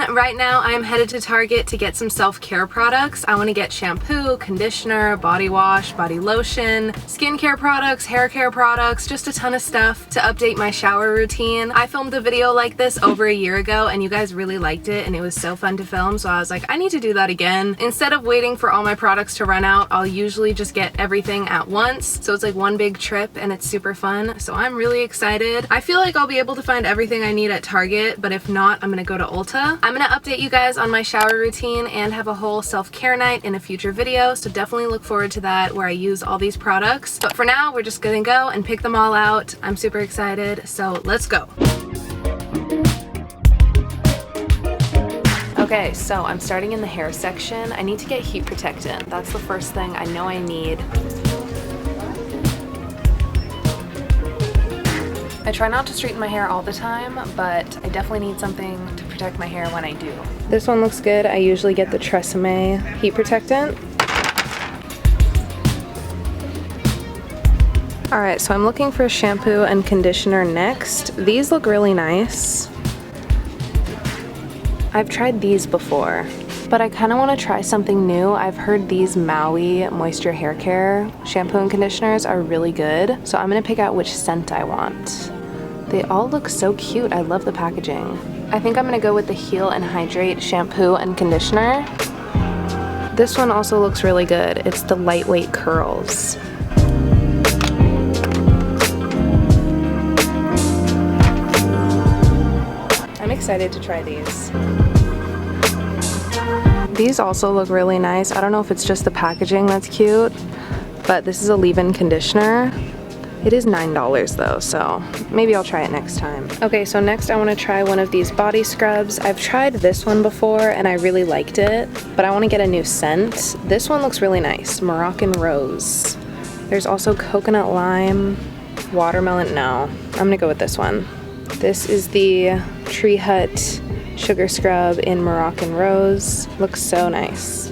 Right now I'm headed to Target to get some self-care products. I want to get shampoo, conditioner, body wash, body lotion, skincare products, hair care products, just a ton of stuff to update my shower routine. I filmed a video like this over a year ago and you guys really liked it and it was so fun to film, so I was like, I need to do that again. Instead of waiting for all my products to run out, I'll usually just get everything at once, so it's like one big trip and it's super fun. So I'm really excited. I feel like I'll be able to find everything I need at Target, but if not, I'm gonna go to Ulta. I'm gonna update you guys on my shower routine and have a whole self-care night in a future video, so definitely look forward to that where I use all these products. But for now, we're just gonna go and pick them all out. I'm super excited, so let's go. Okay, so I'm starting in the hair section. I need to get heat protectant. That's the first thing I know I need. I try not to straighten my hair all the time, but I definitely need something to protect my hair when I do. This one looks good. I usually get the Tresemme heat protectant. Alright, so I'm looking for shampoo and conditioner next. These look really nice. I've tried these before, but I kind of want to try something new. I've heard these Maui Moisture Hair Care shampoo and conditioners are really good, so I'm going to pick out which scent I want. They all look so cute. I love the packaging. I think I'm going to go with the Heal and Hydrate shampoo and conditioner. This one also looks really good. It's the Lightweight Curls. I'm excited to try these. These also look really nice. I don't know if it's just the packaging that's cute, but this is a leave-in conditioner. It is $9 though, so maybe I'll try it next time. Okay, so next I want to try one of these body scrubs. I've tried this one before and I really liked it, but I want to get a new scent. This one looks really nice, Moroccan Rose. There's also coconut lime, watermelon. No, I'm gonna go with this one. This is the Tree Hut Sugar Scrub in Moroccan Rose. Looks so nice.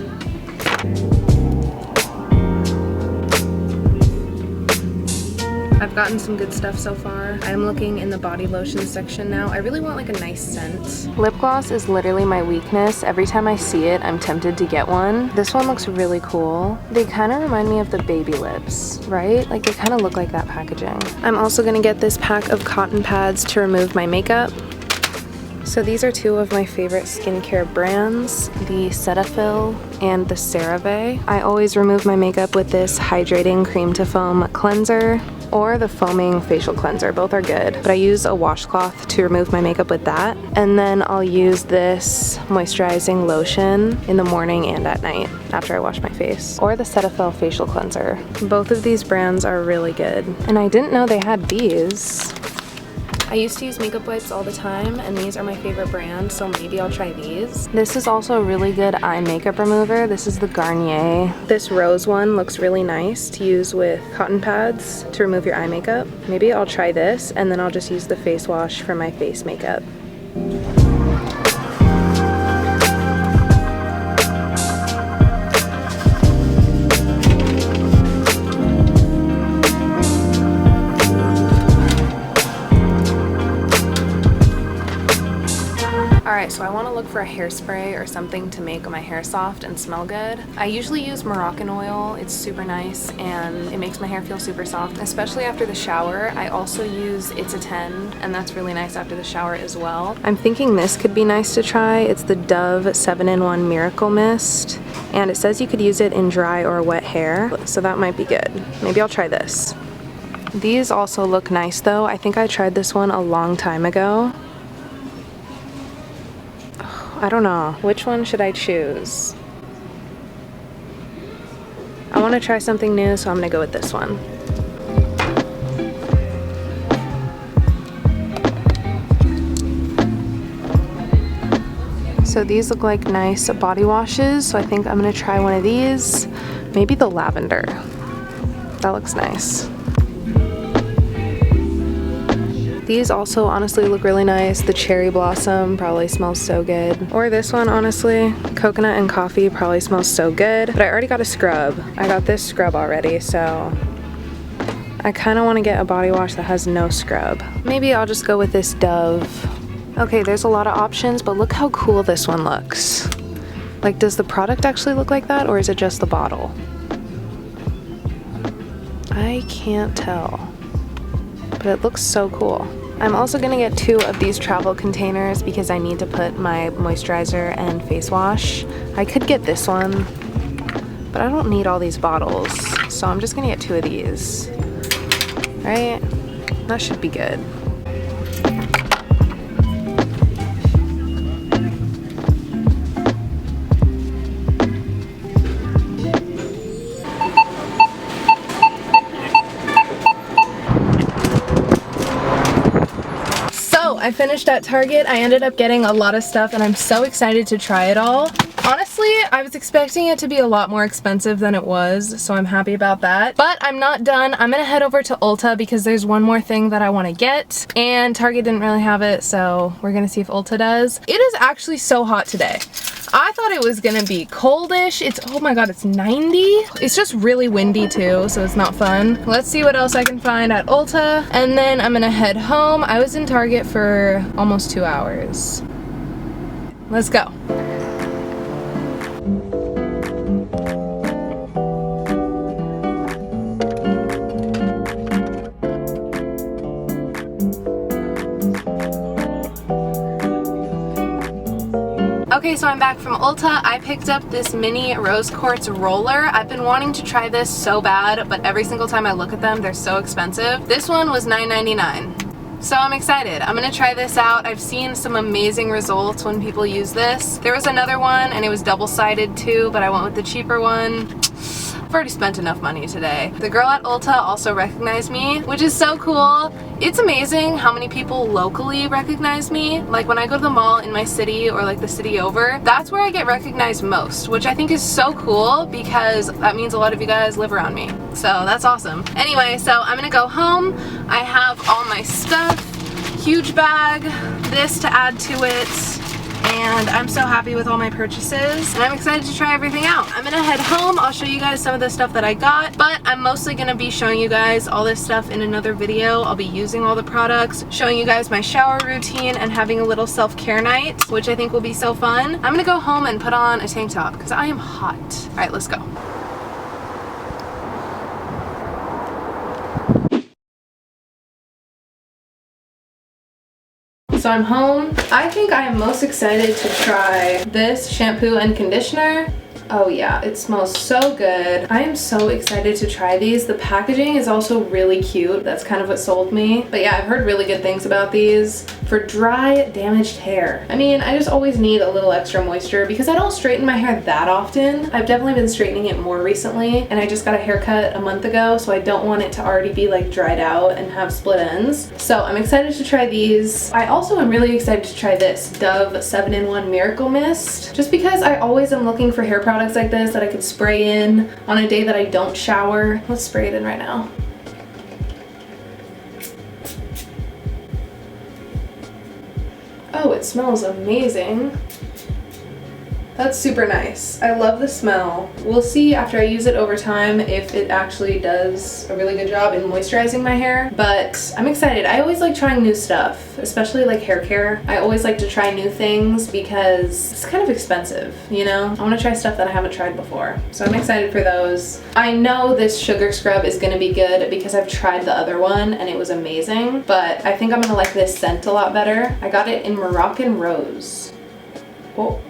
I've gotten some good stuff so far. I'm looking in the body lotion section now. I really want like a nice scent. Lip gloss is literally my weakness. Every time I see it, I'm tempted to get one. This one looks really cool. They kind of remind me of the Baby Lips, right? Like they kind of look like that packaging. I'm also gonna get this pack of cotton pads to remove my makeup. So these are two of my favorite skincare brands, the Cetaphil and the CeraVe. I always remove my makeup with this hydrating cream to foam cleanser or the foaming facial cleanser. Both are good, but I use a washcloth to remove my makeup with that. And then I'll use this moisturizing lotion in the morning and at night after I wash my face, or the Cetaphil facial cleanser. Both of these brands are really good. And I didn't know they had these. I used to use makeup wipes all the time, and these are my favorite brand, so maybe I'll try these. This is also a really good eye makeup remover. This is the Garnier. This rose one looks really nice to use with cotton pads to remove your eye makeup. Maybe I'll try this, and then I'll just use the face wash for my face makeup. Alright, so I want to look for a hairspray or something to make my hair soft and smell good. I usually use Moroccan oil. It's super nice and it makes my hair feel super soft, especially after the shower. I also use It's a 10, and that's really nice after the shower as well. I'm thinking this could be nice to try. It's the Dove 7-in-1 Miracle Mist, and it says you could use it in dry or wet hair, so that might be good. Maybe I'll try this. These also look nice though. I think I tried this one a long time ago. I don't know. Which one should I choose? I want to try something new, so I'm going to go with this one. So these look like nice body washes, so I think I'm going to try one of these. Maybe the lavender. That looks nice. These also honestly look really nice. The cherry blossom probably smells so good. Or this one, honestly. Coconut and coffee probably smells so good. But I already got a scrub. I got this scrub already, so I kind of want to get a body wash that has no scrub. Maybe I'll just go with this Dove. Okay, there's a lot of options, but look how cool this one looks. Like, does the product actually look like that, or is it just the bottle? I can't tell, but it looks so cool. I'm also gonna get 2 of these travel containers because I need to put my moisturizer and face wash. I could get this one, but I don't need all these bottles, so I'm just gonna get 2 of these. Right? That should be good. I finished at Target. I ended up getting a lot of stuff and I'm so excited to try it all. Honestly, I was expecting it to be a lot more expensive than it was, so I'm happy about that. But I'm not done. I'm gonna head over to Ulta because there's one more thing that I want to get, and Target didn't really have it, so we're gonna see if Ulta does. It is actually so hot today. I thought it was gonna be coldish. It's, oh my god, it's 90. It's just really windy too, so it's not fun. Let's see what else I can find at Ulta, and then I'm gonna head home. I was in Target for almost 2 hours. Let's go. Okay, so I'm back from Ulta. I picked up this mini rose quartz roller. I've been wanting to try this so bad, but every single time I look at them, they're so expensive. This one was $9.99. So I'm excited. I'm gonna try this out. I've seen some amazing results when people use this. There was another one and it was double-sided too, but I went with the cheaper one. I've already spent enough money today. The girl at Ulta also recognized me, which is so cool. It's amazing how many people locally recognize me. Like when I go to the mall in my city or like the city over, that's where I get recognized most, which I think is so cool because that means a lot of you guys live around me. So that's awesome. Anyway, so I'm gonna go home. I have all my stuff, huge bag, this to add to it. And I'm so happy with all my purchases and I'm excited to try everything out. I'm gonna head home. I'll show you guys some of the stuff that I got, but I'm mostly gonna be showing you guys all this stuff in another video. I'll be using all the products, showing you guys my shower routine and having a little self-care night, which I think will be so fun. I'm gonna go home and put on a tank top because I am hot. All right, let's go. So I'm home. I think I am most excited to try this shampoo and conditioner. Oh yeah, it smells so good. I am so excited to try these. The packaging is also really cute. That's kind of what sold me. But yeah, I've heard really good things about these for dry, damaged hair. I mean, I just always need a little extra moisture because I don't straighten my hair that often. I've definitely been straightening it more recently and I just got a haircut a month ago, so I don't want it to already be like dried out and have split ends. So I'm excited to try these. I also am really excited to try this Dove 7-in-1 Miracle Mist, just because I always am looking for hair products like this that I could spray in on a day that I don't shower. Let's spray it in right now. Oh, it smells amazing. That's super nice. I love the smell. We'll see after I use it over time if it actually does a really good job in moisturizing my hair, but I'm excited. I always like trying new stuff, especially like hair care. I always like to try new things because it's kind of expensive, you know? I want to try stuff that I haven't tried before, so I'm excited for those. I know this sugar scrub is going to be good because I've tried the other one and it was amazing, but I think I'm going to like this scent a lot better. I got it in Moroccan Rose. Oh.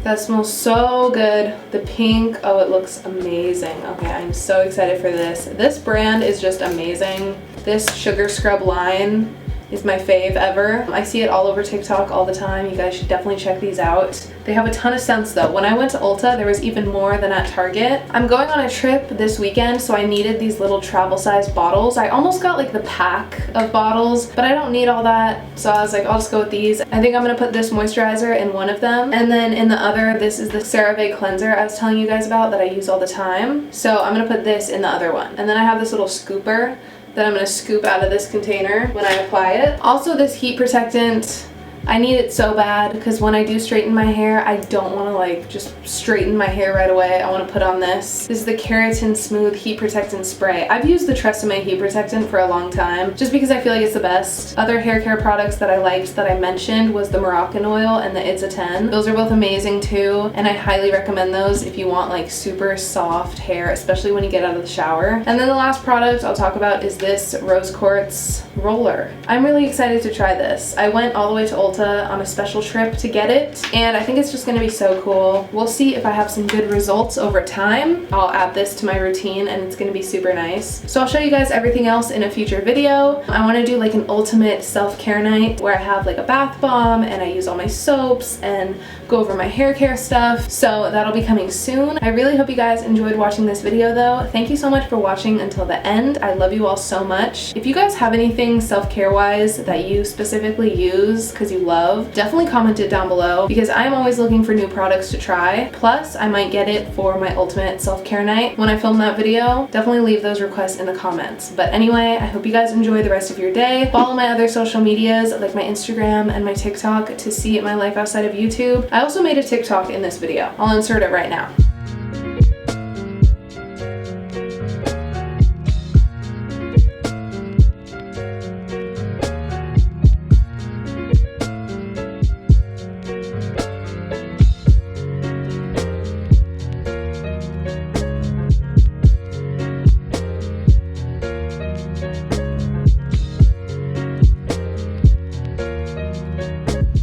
That smells so good. The pink, oh, it looks amazing. Okay, I'm so excited for this. This brand is just amazing. This sugar scrub line is my fave ever. I see it all over TikTok all the time. You guys should definitely check these out. They have a ton of scents though. When I went to Ulta, there was even more than at Target. I'm going on a trip this weekend, so I needed these little travel size bottles. I almost got like the pack of bottles, but I don't need all that. So I was like, I'll just go with these. I think I'm gonna put this moisturizer in one of them. And then in the other, this is the CeraVe cleanser I was telling you guys about that I use all the time. So I'm gonna put this in the other one. And then I have this little scooper that I'm gonna scoop out of this container when I apply it. Also, this heat protectant I need it so bad because when I do straighten my hair, I don't want to like just straighten my hair right away. I want to put on this. This is the Keratin Smooth Heat Protectant Spray. I've used the Tresemme Heat Protectant for a long time just because I feel like it's the best. Other hair care products that I liked that I mentioned was the Moroccan Oil and the It's a 10. Those are both amazing too, and I highly recommend those if you want like super soft hair, especially when you get out of the shower. And then the last product I'll talk about is this Rose Quartz roller. I'm really excited to try this. I went all the way to Ulta on a special trip to get it, and I think it's just gonna be so cool. We'll see if I have some good results over time. I'll add this to my routine and it's gonna be super nice. So I'll show you guys everything else in a future video. I wanna do like an ultimate self-care night where I have like a bath bomb and I use all my soaps and go over my hair care stuff. So that'll be coming soon. I really hope you guys enjoyed watching this video though. Thank you so much for watching until the end. I love you all so much. If you guys have anything self-care wise that you specifically use because you love, definitely comment it down below because I'm always looking for new products to try. Plus, I might get it for my ultimate self-care night when I film that video. Definitely leave those requests in the comments. But anyway, I hope you guys enjoy the rest of your day. Follow my other social medias like my Instagram and my TikTok to see my life outside of YouTube. I also made a TikTok in this video. I'll insert it right now.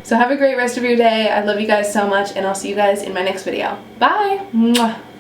So have a great rest of your day. I love you guys so much and I'll see you guys in my next video. Bye! Mwah.